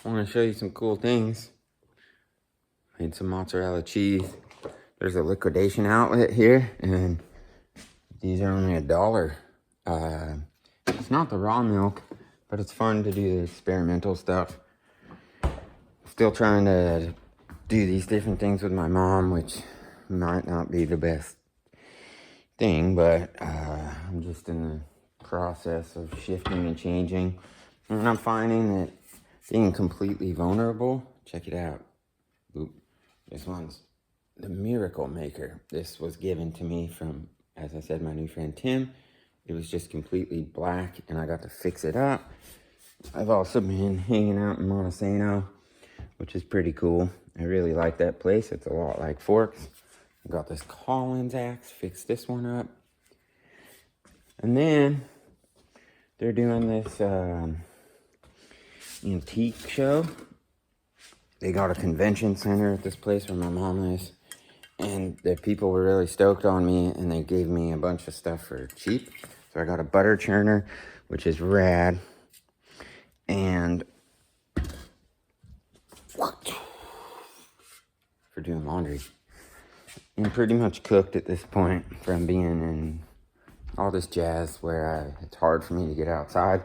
I want to show you some cool things. Made some mozzarella cheese. There's a liquidation outlet here, and these are only $1. It's not the raw milk, but it's fun to do the experimental stuff. Still trying to do these different things with my mom, which might not be the best thing, but I'm just in the process of shifting and changing. And I'm finding that being completely vulnerable, check it out. Oop. This one's the Miracle Maker. This was given to me from, as I said, my new friend Tim. It was just completely black, and I got to fix it up. I've also been hanging out in Montesano, which is pretty cool. I really like that place. It's a lot like Forks. I got this Collins axe, fixed this one up. And then they're doing this antique show. They got a convention center at this place where my mom is, and the people were really stoked on me, and they gave me a bunch of stuff for cheap. So I got a butter churner, which is rad, and for doing laundry. And pretty much cooked at this point from being in all this jazz where it's hard for me to get outside,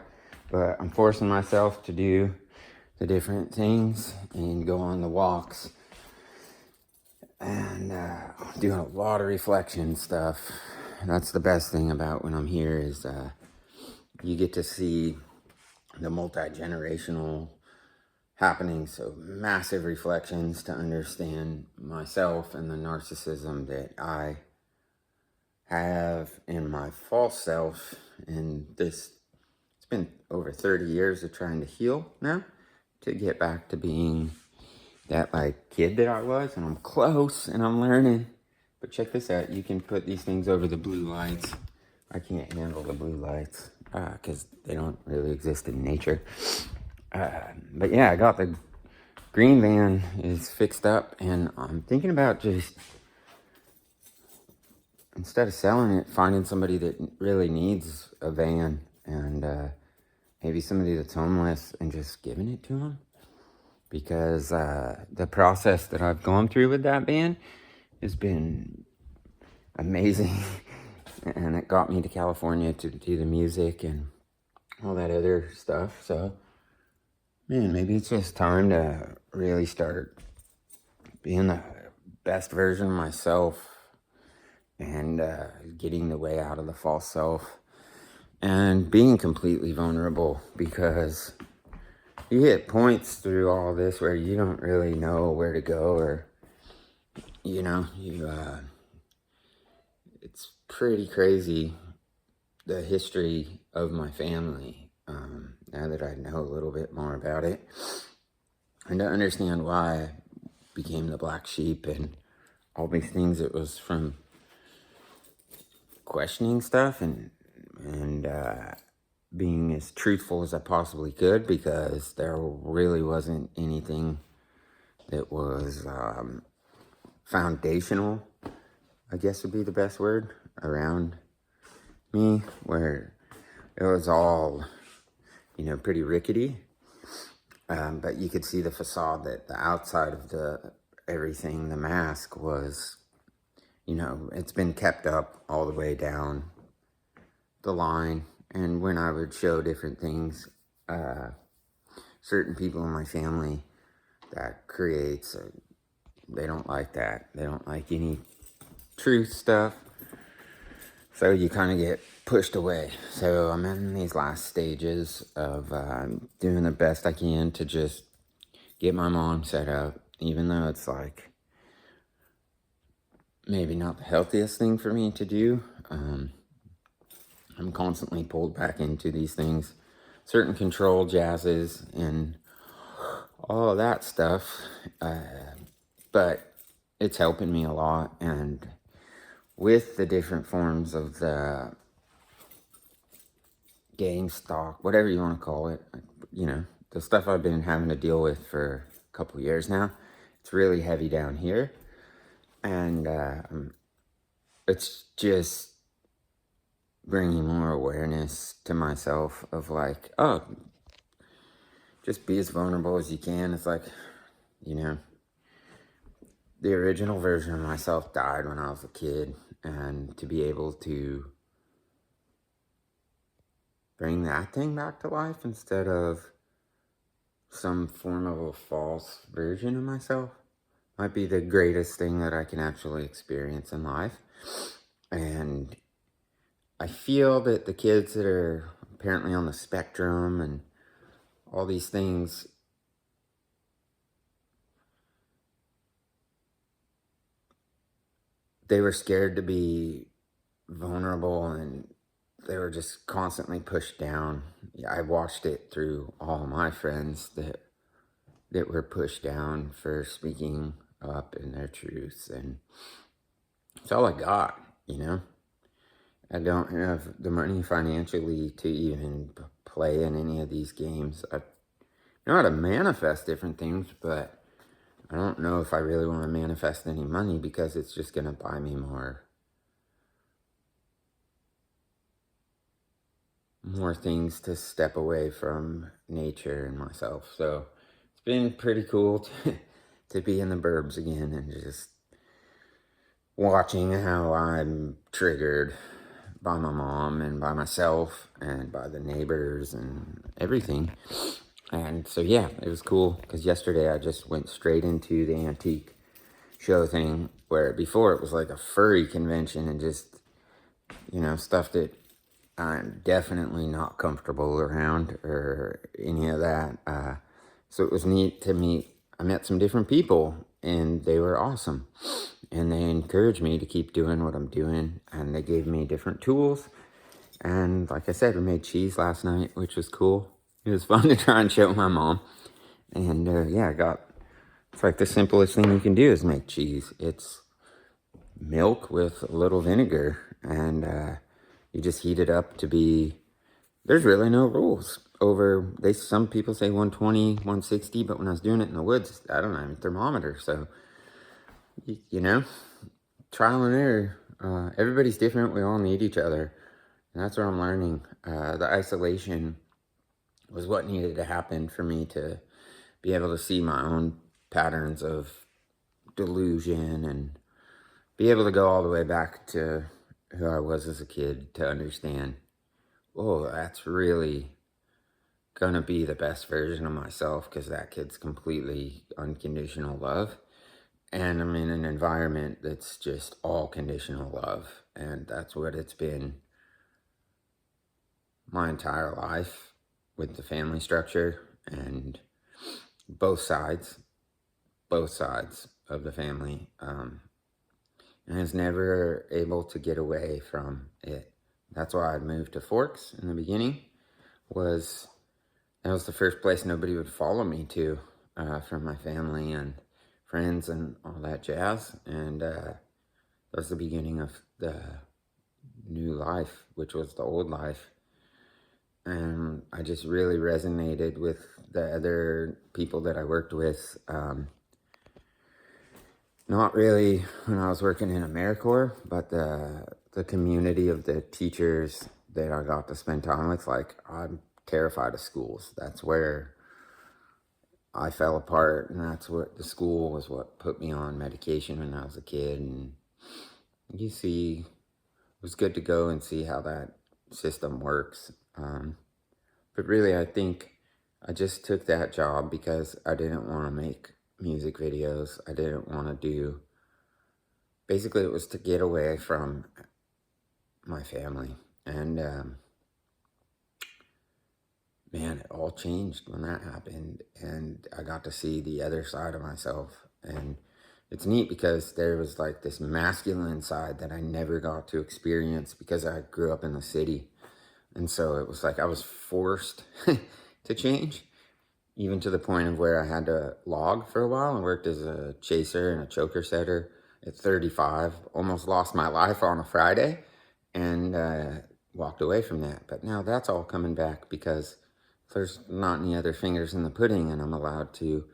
but I'm forcing myself to do the different things and go on the walks and doing a lot of reflection stuff. That's the best thing about when I'm here is you get to see the multi-generational happenings, so massive reflections to understand myself and the narcissism that I have in my false self. And this, it's been over 30 years of trying to heal now to get back to being that like kid that I was, and I'm close and I'm learning. But check this out, you can put these things over the blue lights. I can't handle the blue lights because they don't really exist in nature. But yeah, I got the green van is fixed up, and I'm thinking about just, instead of selling it, finding somebody that really needs a van, and maybe somebody that's homeless, and just giving it to them. Because the process that I've gone through with that van has been amazing. And it got me to California to do the music and all that other stuff. So, man, maybe it's just time to really start being the best version of myself and getting the way out of the false self and being completely vulnerable, because you hit points through all this where you don't really know where to go, or, you know, it's pretty crazy, the history of my family, now that I know a little bit more about it, and to understand why I became the black sheep and all these things. It was from questioning stuff and being as truthful as I possibly could, because there really wasn't anything that was foundational, I guess would be the best word, around me, where it was all, you know, pretty rickety. But you could see the facade, that the outside of everything, the mask was, you know, it's been kept up all the way down the line. And when I would show different things, certain people in my family, that creates, they don't like that. They don't like any truth stuff. So you kind of get pushed away. So I'm in these last stages of doing the best I can to just get my mom set up, even though it's like maybe not the healthiest thing for me to do. I'm constantly pulled back into these things, certain control jazzes and all of that stuff. But it's helping me a lot. And with the different forms of the game stock, whatever you want to call it, you know, the stuff I've been having to deal with for a couple years now, it's really heavy down here. And it's just bringing more awareness to myself of like, oh, just be as vulnerable as you can. It's like, you know, the original version of myself died when I was a kid, and to be able to bring that thing back to life instead of some form of a false version of myself might be the greatest thing that I can actually experience in life. And I feel that the kids that are apparently on the spectrum and all these things, they were scared to be vulnerable, and they were just constantly pushed down. I watched it through all of my friends that were pushed down for speaking up in their truths, and it's all I got, you know. I don't have the money financially to even play in any of these games. I know how to manifest different things, but I don't know if I really want to manifest any money, because it's just going to buy me more things to step away from nature and myself. So it's been pretty cool to be in the burbs again and just watching how I'm triggered by my mom and by myself and by the neighbors and everything. And so, yeah, it was cool, because yesterday I just went straight into the antique show thing, where before it was like a furry convention and just, you know, stuff that I'm definitely not comfortable around or any of that. So it was neat to meet. I met some different people, and they were awesome. And they encouraged me to keep doing what I'm doing, and they gave me different tools. And like I said, we made cheese last night, which was cool. It was fun to try and show my mom. And yeah, it's like the simplest thing you can do is make cheese. It's milk with a little vinegar, and you just heat it up to be, there's really no rules over, some people say 120, 160, but when I was doing it in the woods, I don't have a thermometer. So, you know, trial and error. Everybody's different. We all need each other. And that's what I'm learning. The isolation was what needed to happen for me to be able to see my own patterns of delusion and be able to go all the way back to who I was as a kid, to understand, oh, that's really gonna be the best version of myself, because that kid's completely unconditional love. And I'm in an environment that's just all conditional love. And that's what it's been my entire life, with the family structure and both sides of the family. And I was never able to get away from it. That's why I moved to Forks in the beginning. That was the first place nobody would follow me to, from my family and friends and all that jazz. And that was the beginning of the new life, which was the old life. And I just really resonated with the other people that I worked with. Not really when I was working in AmeriCorps, but the community of the teachers that I got to spend time with. Like, I'm terrified of schools. That's where I fell apart, and that's what the school was what put me on medication when I was a kid. And you see, it was good to go and see how that system works. But really, I think I just took that job because I didn't want to make music videos. I didn't want to do, basically it was to get away from my family. And man, it all changed when that happened, and I got to see the other side of myself. And it's neat because there was like this masculine side that I never got to experience because I grew up in the city. And so it was like I was forced to change, even to the point of where I had to log for a while. I worked as a chaser and a choker setter at 35, almost lost my life on a Friday, and walked away from that. But now that's all coming back because there's not any other fingers in the pudding, and I'm allowed to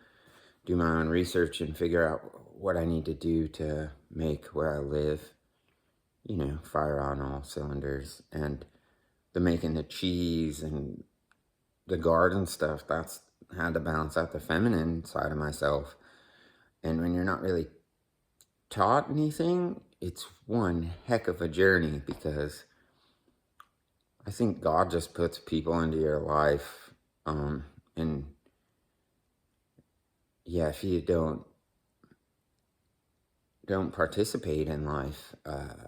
do my own research and figure out what I need to do to make where I live, you know, fire on all cylinders. And the making the cheese and the garden stuff, that's had to balance out the feminine side of myself. And when you're not really taught anything, it's one heck of a journey, because I think God just puts people into your life. And yeah, if you don't participate in life, how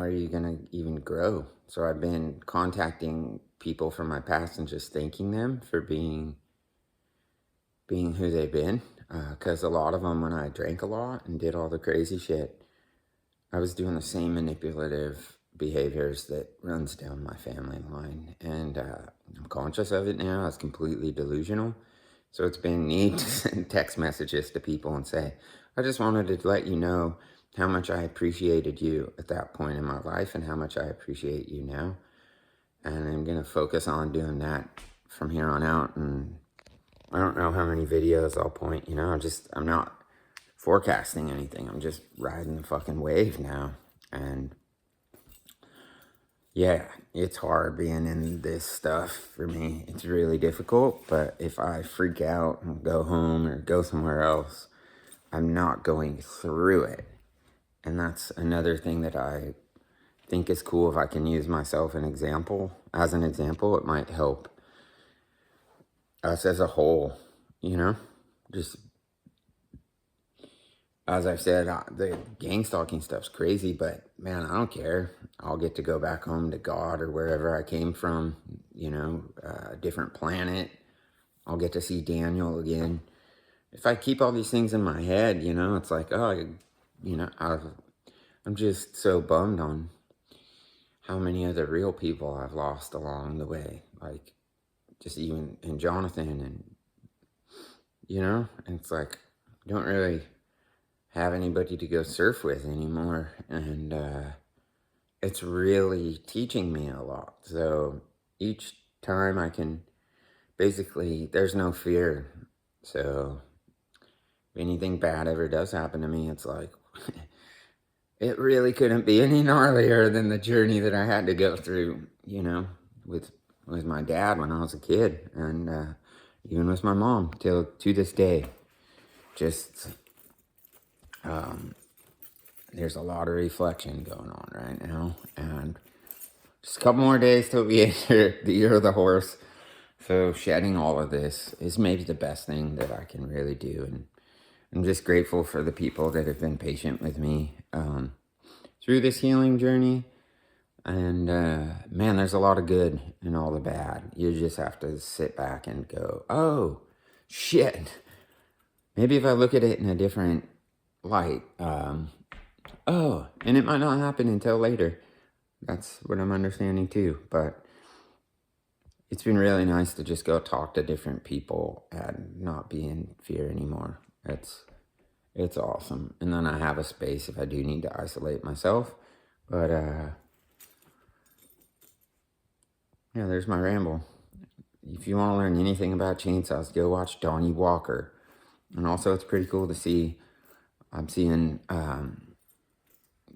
are you going to even grow? So I've been contacting people from my past and just thanking them for being who they've been. Because a lot of them, when I drank a lot and did all the crazy shit, I was doing the same manipulative behaviors that runs down my family line. And I'm conscious of it now. It's completely delusional. So it's been neat to send text messages to people and say, I just wanted to let you know how much I appreciated you at that point in my life and how much I appreciate you now. And I'm going to focus on doing that from here on out. And I don't know how many videos I'll point, I'm not forecasting anything. I'm just riding the fucking wave now. And yeah, it's hard being in this stuff for me. It's really difficult, but if I freak out and go home or go somewhere else, I'm not going through it. And that's another thing that I think is cool. If I can use myself as an example, it might help us as a whole, just as I've said, the gang stalking stuff's crazy, but man, I don't care. I'll get to go back home to God or wherever I came from, a different planet. I'll get to see Daniel again. If I keep all these things in my head, it's like, I'm just so bummed on how many other real people I've lost along the way. Like, just even in Jonathan and, and it's like, I don't really have anybody to go surf with anymore. And it's really teaching me a lot. So each time I can, basically, there's no fear. So if anything bad ever does happen to me, it's like, it really couldn't be any gnarlier than the journey that I had to go through, with my dad when I was a kid, and even with my mom to this day. Just there's a lot of reflection going on right now, and just a couple more days till we enter the year of the horse. So shedding all of this is maybe the best thing that I can really do, and I'm just grateful for the people that have been patient with me through this healing journey. And man, there's a lot of good in all the bad. You just have to sit back and go, oh, shit. Maybe if I look at it in a different light, and it might not happen until later. That's what I'm understanding too. But it's been really nice to just go talk to different people and not be in fear anymore. It's awesome. And then I have a space if I do need to isolate myself. But yeah, there's my ramble. If you want to learn anything about chainsaws, go watch Donnie Walker. And also, it's pretty cool to see, I'm seeing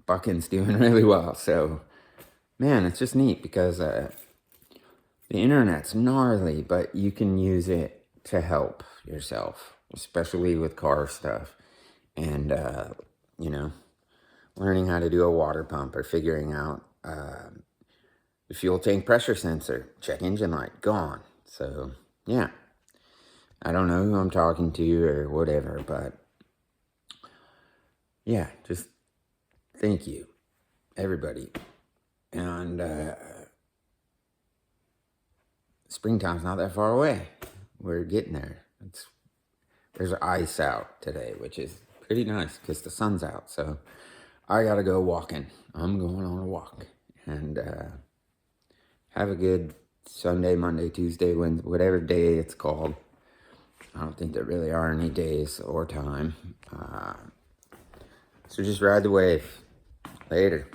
Buckin's doing really well. So, man, it's just neat because the internet's gnarly, but you can use it to help yourself, especially with car stuff. And, learning how to do a water pump or figuring out the fuel tank pressure sensor, check engine light, gone. So, yeah. I don't know who I'm talking to or whatever, but yeah, just thank you, everybody. And springtime's not that far away. We're getting there. There's ice out today, which is pretty nice because the sun's out. So I gotta go walking. I'm going on a walk. And have a good Sunday, Monday, Tuesday, Wednesday, whatever day it's called. I don't think there really are any days or time. So just ride the wave. Later.